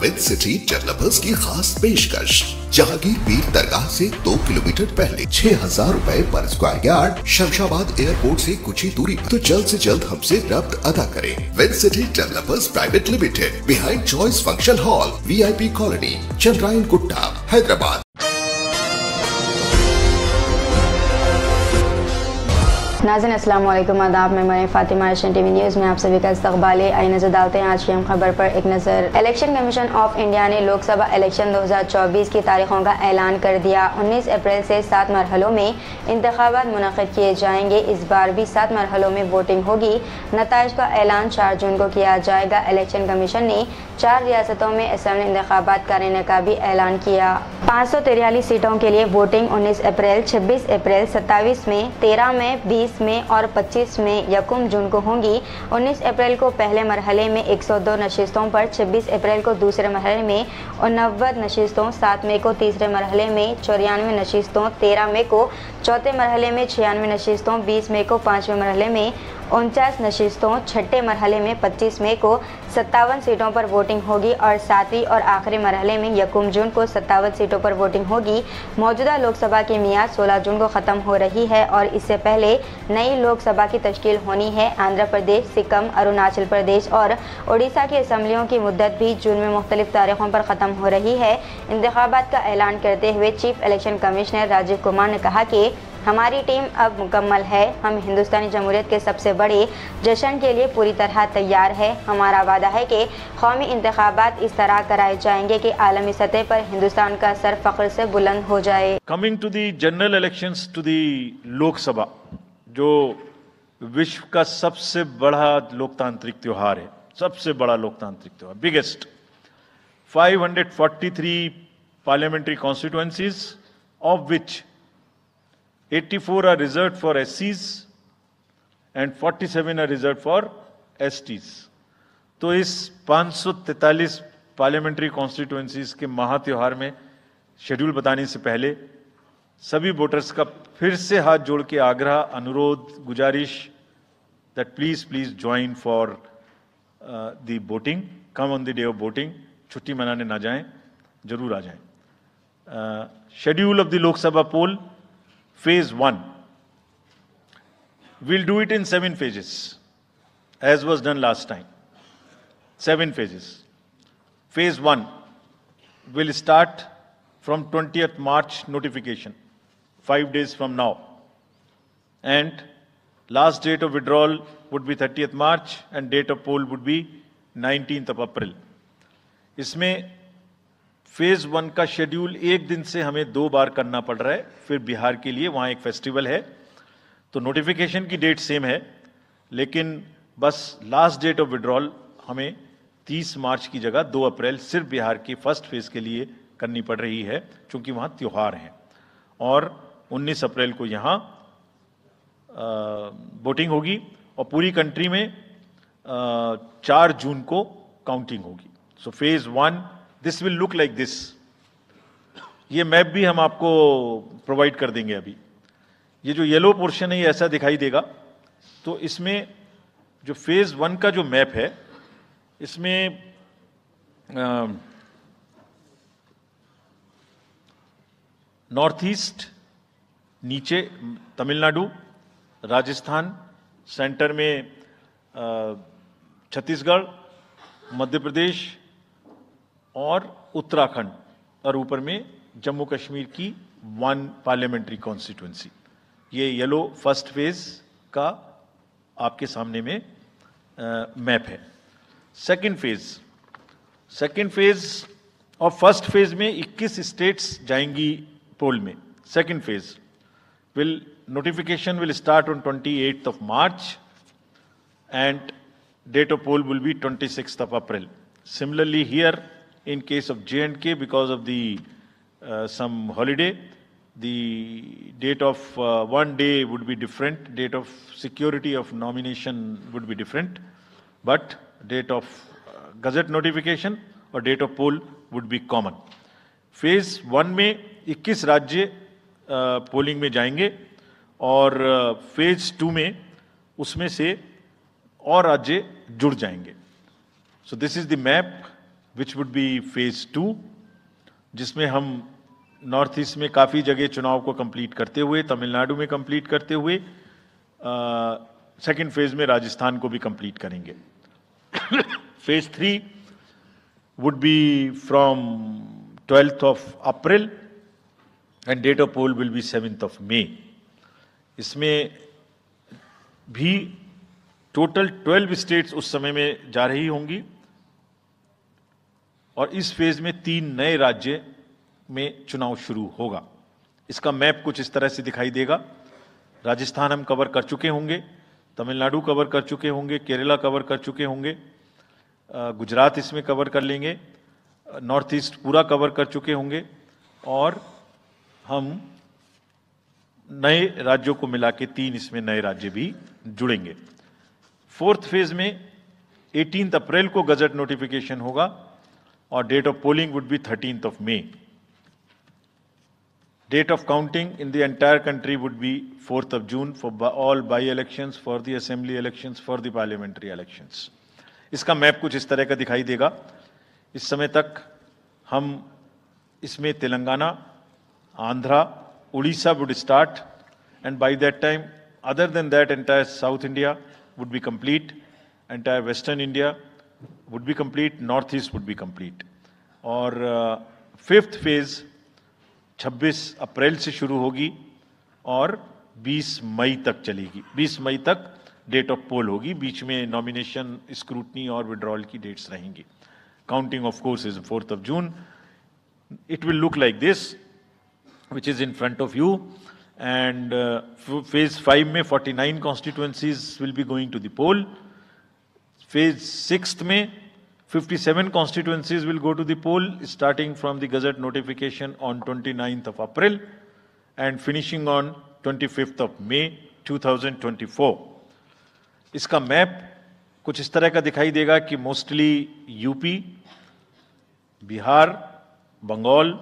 With city developers की खास पेशकश। जहांगीर पीर दरगाह से 2 किलोमीटर पहले 6,000 रुपए पर स्क्वायर यार्ड, शमशाबाद एयरपोर्ट से कुछ ही दूरी पर। तो जल्द से जल्द हमसे रब्त अदा करें। With city developers private limited, behind choice function hall, VIP colony, Chandrayan Gutta, Hyderabad. नाज़रीन अस्सलाम वालेकुम, आदाब। मैं Mariam Fatima, Asian TV news में आप सभी का इस्तकबाल है। आइए नजर डालते हैं आज की अहम खबर पर एक नज़र। इलेक्शन कमीशन ऑफ इंडिया ने लोकसभा इलेक्शन 2024 की तारीखों का ऐलान कर दिया। 19 अप्रैल से 7 मरहलों में इंतखाबात मुनक़िद किए जाएंगे। इस बार भी 7 मरहलों में वोटिंग होगी। नताइज का ऐलान 4 जून को किया जाएगा। इलेक्शन कमीशन ने 4 रियासतों में असम्बली इंतखाबात कराने का भी ऐलान किया। 543 सीटों के लिए वोटिंग 19 अप्रैल, 26 अप्रैल, 27 में, 13 में, 20 में और 25 में 1 जून को होंगी। 19 अप्रैल को पहले मरहले में 102 नशिस्तों पर, 26 अप्रैल को दूसरे मरहले में 89 नशिस्तों, 7 मई को तीसरे मरहले में 94 नशिस्तों, 13 मई को चौथे मरहले में 96 नशिस्तों, 20 मई को पाँचवें मरहले में 49 नशिस्तों, छठे मरहले में 25 मई को 57 सीटों पर वोटिंग होगी और सातवीं और आखिरी मरहले में 1 जून को 57 सीटों पर वोटिंग होगी। मौजूदा लोकसभा की मियाद 16 जून को ख़त्म हो रही है और इससे पहले नई लोकसभा की तश्कील होनी है। आंध्र प्रदेश, सिक्किम, अरुणाचल प्रदेश और उड़ीसा की असम्बलियों की मुद्दत भी जून में मुख्तलिफ तारीखों पर ख़त्म हो रही है। इंतखाबात का ऐलान करते हुए chief election commissioner Rajiv Kumar ने कहा कि हमारी टीम अब मुकम्मल है। हम हिंदुस्तानी जमहूरियत के सबसे बड़े जश्न के लिए पूरी तरह तैयार है। हमारा वादा है कि कौमी इंतखाबात इस तरह कराए जाएंगे कि आलमी सतह पर हिंदुस्तान का सर फख्र से बुलंद हो जाए। Coming to the general elections to the Lok Sabha, जो विश्व का सबसे बड़ा लोकतांत्रिक त्यौहार है, सबसे बड़ा लोकतांत्रिक त्यौहार, biggest, 543 parliamentary constituencies, of which 84 are reserved for SCs and 47 are reserved for STs। तो इस 543 पार्लियामेंट्री कॉन्स्टिट्यूएंसीज के महा त्योहार में शेड्यूल बताने से पहले सभी वोटर्स का फिर से हाथ जोड़ के आग्रह, अनुरोध, गुजारिश that please join for the voting, come on the day of voting. छुट्टी मनाने ना जाएं, जरूर आ जाएं। Schedule of the Lok Sabha poll, Phase 1, we'll do it in 7 phases, as was done last time. 7 phases. Phase 1 will start from 20th March notification, 5 days from now. And last date of withdrawal would be 30th March and date of poll would be 19th of April. इसमें phase 1 का schedule एक दिन से हमें 2 बार करना पड़ रहा है। फिर बिहार के लिए वहाँ एक फेस्टिवल है, तो नोटिफिकेशन की डेट सेम है, लेकिन बस लास्ट डेट ऑफ विड्रॉल हमें 30 मार्च की जगह 2 अप्रैल सिर्फ बिहार की फर्स्ट फेज के लिए करनी पड़ रही है, क्योंकि वहाँ त्यौहार हैं। और 19 अप्रैल को यहाँ वोटिंग होगी और पूरी कंट्री में 4 जून को काउंटिंग होगी। So phase 1 this will look like this. ये मैप भी हम आपको प्रोवाइड कर देंगे। अभी ये जो येलो पोर्शन है ये ऐसा दिखाई देगा। तो इसमें जो फेज 1 का जो मैप है, इसमें नॉर्थ ईस्ट, नीचे तमिलनाडु, राजस्थान, सेंटर में छत्तीसगढ़, मध्य प्रदेश और उत्तराखंड, और ऊपर में जम्मू कश्मीर की 1 पार्लियामेंट्री कॉन्स्टिट्यूएंसी। ये येलो फर्स्ट फेज का आपके सामने में मैप है। सेकंड फेज और फर्स्ट फेज में 21 स्टेट्स जाएंगी पोल में। Second phase notification will start on 28th of March and date of poll will be 26th of April. Similarly here, in case of J&K, because of the some holiday, the date of one day would be different, date of security of nomination would be different, but date of gazette notification और date of poll would be common. Phase 1 में 21 राज्य polling में जाएंगे और phase 2 में उसमें से और राज्य जुड़ जाएंगे. So this is the map. Which would be phase 2, जिसमें हम नॉर्थ ईस्ट में काफ़ी जगह चुनाव को कंप्लीट करते हुए, तमिलनाडु में कंप्लीट करते हुए सेकेंड फेज में राजस्थान को भी कंप्लीट करेंगे। Phase 3 would be from 12th of April and date of poll will be 7th of May। इसमें भी टोटल 12 स्टेट्स उस समय में जा रही होंगी और इस फेज में 3 नए राज्य में चुनाव शुरू होगा। इसका मैप कुछ इस तरह से दिखाई देगा। राजस्थान हम कवर कर चुके होंगे, तमिलनाडु कवर कर चुके होंगे, केरला कवर कर चुके होंगे, गुजरात इसमें कवर कर लेंगे, नॉर्थ ईस्ट पूरा कवर कर चुके होंगे और हम नए राज्यों को मिला के 3 इसमें नए राज्य भी जुड़ेंगे। फोर्थ फेज में 18 अप्रैल को गजट नोटिफिकेशन होगा और date of polling would be 13th of May। Date of counting in the entire country would be 4th of June for all by-elections, for the assembly elections, for the parliamentary elections। इसका map कुछ इस तरह का दिखाई देगा। इस समय तक हम इसमें Telangana, Andhra, Orissa would start and by that time other than that entire South India would be complete, entire Western India would be complete, North East would be complete। और फिफ्थ फेज 26 अप्रैल से शुरू होगी और 20 मई तक चलेगी। 20 मई तक डेट ऑफ पोल होगी, बीच में नॉमिनेशन, स्क्रूटनी और विड्रॉल की डेट्स रहेंगी। Counting of course is 4th of June। It will look like this which is in front of you and phase 5 में 49 constituencies will be going to the poll. Phase 6 में 57 constituencies will go to the poll starting from the Gazette notification on 29th of April and finishing on 25th of May 2024। इसका map कुछ इस तरह का दिखाई देगा कि मोस्टली यूपी, बिहार, बंगाल,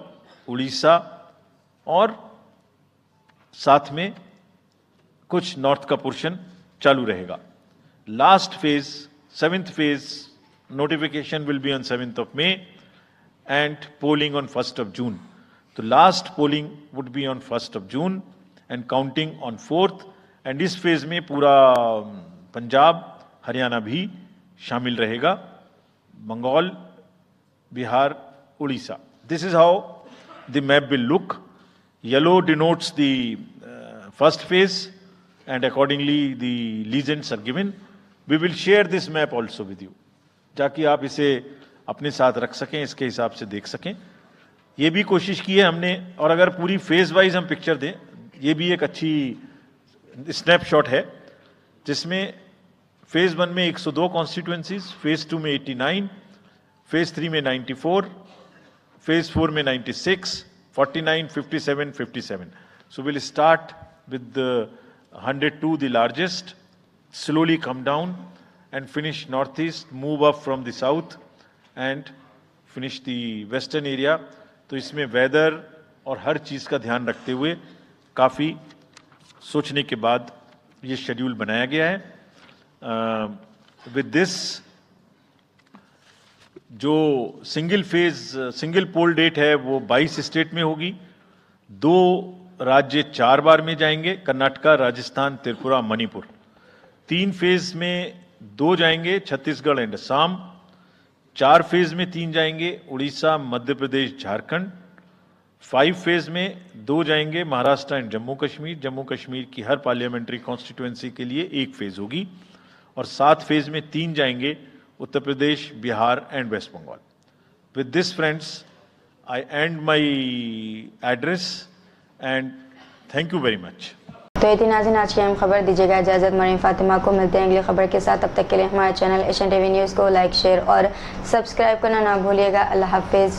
उड़ीसा और साथ में कुछ नॉर्थ का पोर्शन चालू रहेगा। Last phase 7th phase notification will be on 7th of May and polling on 1st of June। तो last polling would be on 1st of June and counting on 4th and इस phase में पूरा पंजाब, हरियाणा भी शामिल रहेगा, Bengal, Bihar, Orissa. This is how the map will look। Yellow denotes the first phase and accordingly the legends are given। We will share this map also with you ताकि आप इसे अपने साथ रख सकें, इसके हिसाब से देख सकें। ये भी कोशिश की है हमने और अगर पूरी फेज वाइज हम पिक्चर दें, ये भी एक अच्छी स्नैपशॉट है जिसमें फेज 1 में 102 कॉन्स्टिट्यूएंसीज, फेज 2 में 89, फेज 3 में 94, फेज 4 में 96, 49, 57, 57। So we'll start with the 102, the largest, slowly come down and finish northeast, move up from the south and finish the western area। तो इसमें वेदर और हर चीज़ का ध्यान रखते हुए काफ़ी सोचने के बाद ये शेड्यूल बनाया गया है। विद दिस जो सिंगल पोल डेट है वो 22 स्टेट में होगी। 2 राज्य 4 बार में जाएंगे, कर्नाटका, राजस्थान, त्रिपुरा, मणिपुर। 3 फेज में 2 जाएंगे, छत्तीसगढ़ एंड असम। 4 फेज में 3 जाएंगे, उड़ीसा, मध्य प्रदेश, झारखंड। 5 फेज में 2 जाएंगे, महाराष्ट्र एंड जम्मू कश्मीर। जम्मू कश्मीर की हर पार्लियामेंट्री कॉन्स्टिट्यूएंसी के लिए 1 फेज होगी। और 7 फेज में 3 जाएंगे, Uttar Pradesh, Bihar and West Bengal. With this friends I and my address and thank you very much. तो ये थी नाज़रीन आज की अहम खबर। दीजिएगा इजाज़त, मरीम फातिमा को मिलते हैं अगली खबर के साथ। तब तक के लिए हमारे चैनल एशियन टीवी न्यूज़ को लाइक, शेयर और सब्सक्राइब करना ना भूलिएगा। अल्लाह हाफिज़।